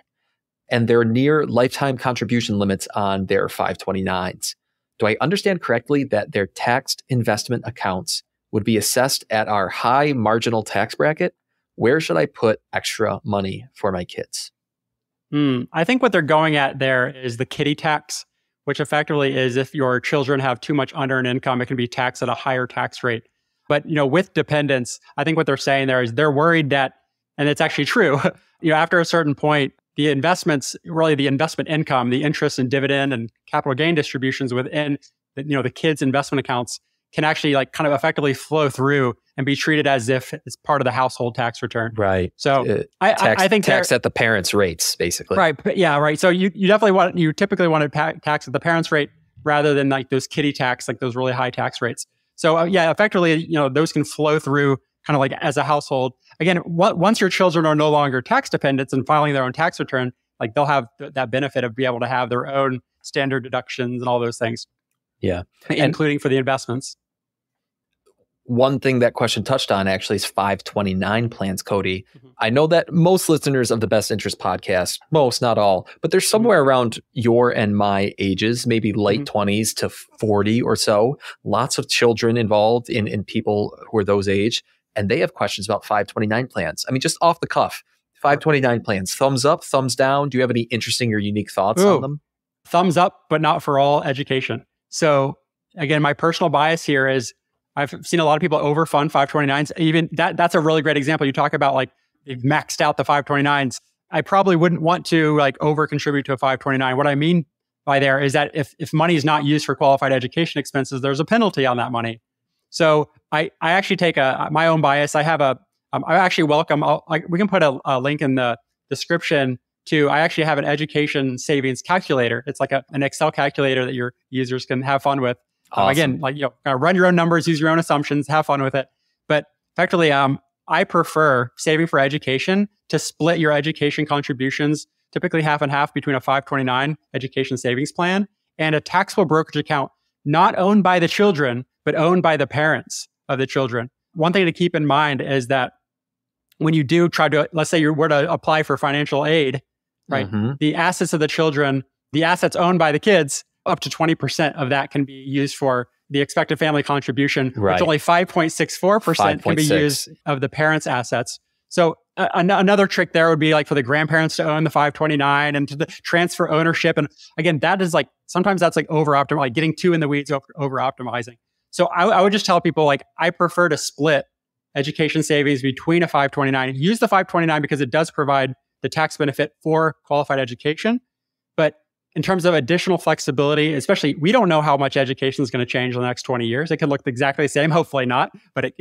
and they're near lifetime contribution limits on their 529s. Do I understand correctly that their taxed investment accounts would be assessed at our high marginal tax bracket? Where should I put extra money for my kids? I think what they're going at there is the kiddie tax, which effectively is if your children have too much unearned income, it can be taxed at a higher tax rate. But, with dependents, I think what they're saying there is they're worried that, and it's actually true, after a certain point, the investments, really the investment income, the interest and dividend and capital gain distributions within the kids' investment accounts can actually kind of effectively flow through and be treated as if it's part of the household tax return. Right. So I think tax at the parents' rates, basically. Right. Yeah. Right. So you typically want to tax at the parents' rate rather than those kiddie tax, those really high tax rates. So effectively, those can flow through kind of as a household. Again, once your children are no longer tax dependents and filing their own tax return, they'll have that benefit of being able to have their own standard deductions and all those things. Yeah. Including for the investments. One thing that question touched on actually is 529 plans, Cody. Mm-hmm. I know that most listeners of the Best Interest podcast, most, not all, but they're somewhere around your and my ages, maybe late 20s to 40 or so. Lots of children involved in people who are those age, and they have questions about 529 plans. I mean, just off the cuff, 529 plans, thumbs up, thumbs down. Do you have any interesting or unique thoughts on them? Thumbs up, but not for all education. So again, my personal bias here is I've seen a lot of people overfund 529s. Even that's a really great example. You talk about they've maxed out the 529s. I probably wouldn't want to over contribute to a 529. What I mean by there is that if money is not used for qualified education expenses, there's a penalty on that money. So I actually take my own bias. I have I actually welcome, we can put a link in the description I actually have an education savings calculator. It's an Excel calculator that your users can have fun with. Awesome. Again, run your own numbers, use your own assumptions, have fun with it. But effectively, I prefer saving for education to split your education contributions, typically half and half between a 529 education savings plan and a taxable brokerage account, not owned by the children, but owned by the parents of the children. One thing to keep in mind is that when you do try to, let's say you were to apply for financial aid, right? Mm-hmm. The assets of the children, the assets owned by the kids, up to 20% of that can be used for the expected family contribution, right. Which only 5.64% can be used of the parents' assets. So another trick there would be for the grandparents to own the 529 and to transfer ownership. And again, that is sometimes that's over optimizing, getting too in the weeds over optimizing. So I would just tell people I prefer to split education savings between a 529. Use the 529 because it does provide the tax benefit for qualified education. But in terms of additional flexibility, especially, we don't know how much education is going to change in the next 20 years. It could look exactly the same, hopefully not, but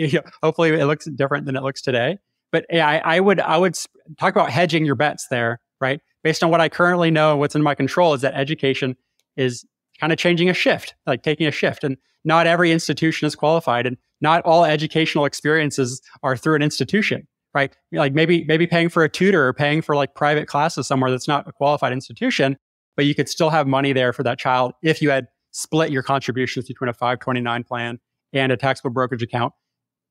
hopefully it looks different than it looks today. But I would talk about hedging your bets there, right? Based on what I currently know, what's in my control is that education is kind of changing a shift, taking a shift. And not every institution is qualified, and not all educational experiences are through an institution, right? Maybe paying for a tutor or paying for private classes somewhere that's not a qualified institution, but you could still have money there for that child if you had split your contributions between a 529 plan and a taxable brokerage account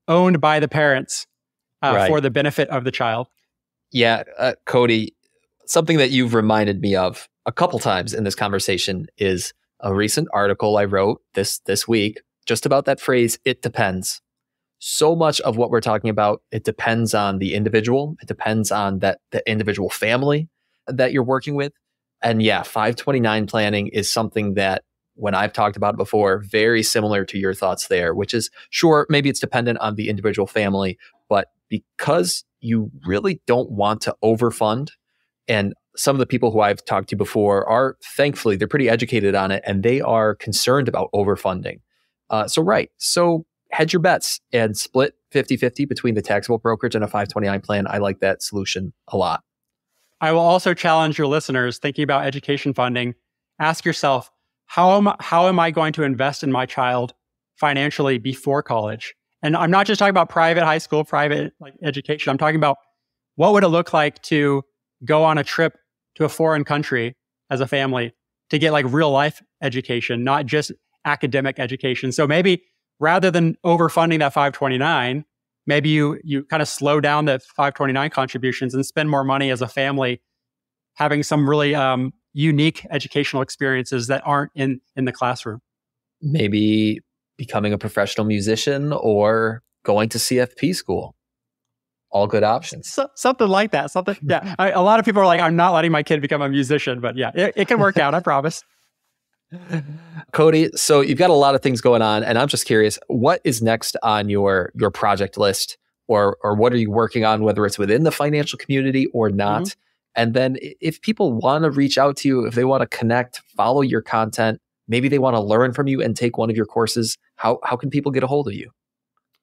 owned by the parents for the benefit of the child. Yeah, Cody, something that you've reminded me of a couple times in this conversation is a recent article I wrote this week just about that phrase, it depends. So much of what we're talking about, it depends on the individual. It depends on the individual family that you're working with. And yeah, 529 planning is something that when I've talked about it before, very similar to your thoughts there, which is sure, maybe it's dependent on the individual family, but because you really don't want to overfund, and some of the people who I've talked to before are, thankfully, they're pretty educated on it and they are concerned about overfunding. So hedge your bets and split 50-50 between the taxable brokerage and a 529 plan. I like that solution a lot. I will also challenge your listeners thinking about education funding. Ask yourself, how am I going to invest in my child financially before college? And I'm not just talking about private high school, private education. I'm talking about what would it look like to go on a trip to a foreign country as a family to get real life education, not just academic education. So maybe rather than overfunding that 529, maybe you kind of slow down the 529 contributions and spend more money as a family having some really unique educational experiences that aren't in the classroom. Maybe becoming a professional musician or going to CFP school. All good options. Something like that. Yeah. A lot of people are like, I'm not letting my kid become a musician, but yeah, it can work out, I promise. Cody, so you've got a lot of things going on, and I'm just curious, what is next on your project list, or what are you working on, whether it's within the financial community or not? Mm-hmm. And then if people want to reach out to you, if they want to connect, follow your content, maybe they want to learn from you and take one of your courses, how can people get a hold of you?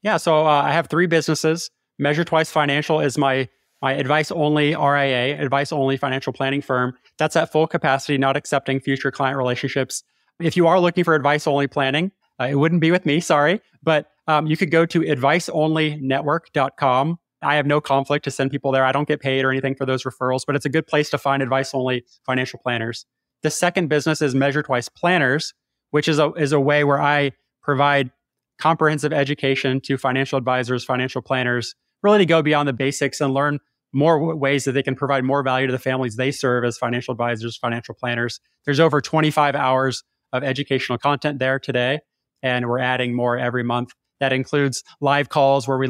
Yeah, so I have 3 businesses. Measure Twice Financial is my advice-only RIA, advice-only financial planning firm. That's at full capacity, not accepting future client relationships. If you are looking for advice-only planning, it wouldn't be with me, sorry, but you could go to adviceonlynetwork.com. I have no conflict to send people there. I don't get paid or anything for those referrals, but it's a good place to find advice-only financial planners. The second business is Measure Twice Planners, which is a way where I provide comprehensive education to financial advisors, financial planners, really to go beyond the basics and learn more ways that they can provide more value to the families they serve as financial advisors, financial planners. There's over 25 hours of educational content there today, and we're adding more every month. That includes live calls where we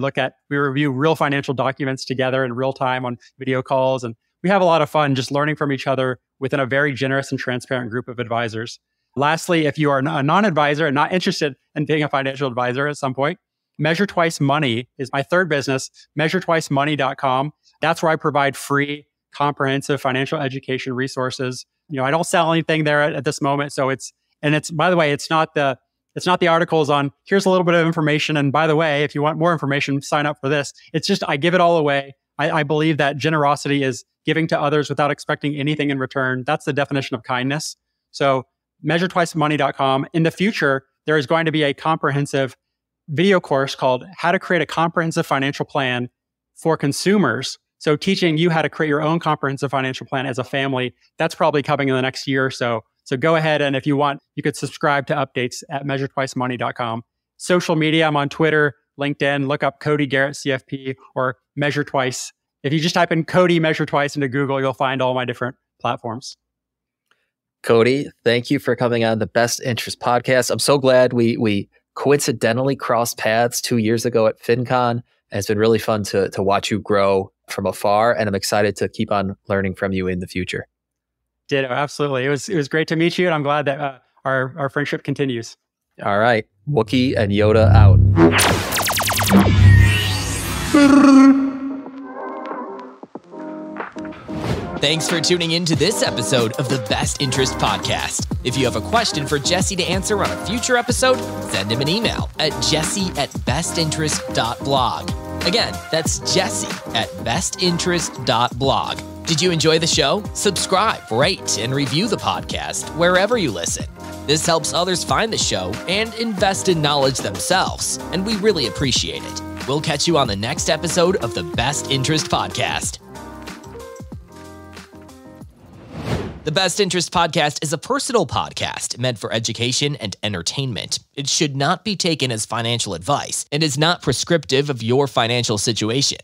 review real financial documents together in real time on video calls. And we have a lot of fun just learning from each other within a very generous and transparent group of advisors. Lastly, if you are a non-advisor and not interested in being a financial advisor at some point, Measure Twice Money is my third business, measuretwicemoney.com. That's where I provide free, comprehensive financial education resources. I don't sell anything there at this moment. So it's by the way, it's not the articles on here's a little bit of information. And by the way, if you want more information, sign up for this. It's just, I give it all away. I believe that generosity is giving to others without expecting anything in return. That's the definition of kindness. So measuretwicemoney.com. In the future, there is going to be a comprehensive video course called How to Create a Comprehensive Financial Plan for Consumers. So teaching you how to create your own comprehensive financial plan as a family. That's probably coming in the next year or so. So go ahead, and if you want, you could subscribe to updates at measuretwicemoney.com. Social media, I'm on Twitter, LinkedIn. Look up Cody Garrett CFP or Measure Twice. If you just type in Cody Measure Twice into Google, you'll find all my different platforms. Cody, thank you for coming on the Best Interest Podcast. I'm so glad we coincidentally crossed paths 2 years ago at FinCon. It's been really fun to watch you grow from afar, and I'm excited to keep on learning from you in the future. Ditto, absolutely. It was great to meet you, and I'm glad that our friendship continues. All right, Wookie and Yoda out. Thanks for tuning in to this episode of the Best Interest Podcast. If you have a question for Jesse to answer on a future episode, send him an email at jesse@bestinterest.blog. Again, that's jesse@bestinterest.blog. Did you enjoy the show? Subscribe, rate, and review the podcast wherever you listen. This helps others find the show and invest in knowledge themselves, and we really appreciate it. We'll catch you on the next episode of the Best Interest Podcast. The Best Interest Podcast is a personal podcast meant for education and entertainment. It should not be taken as financial advice and is not prescriptive of your financial situation.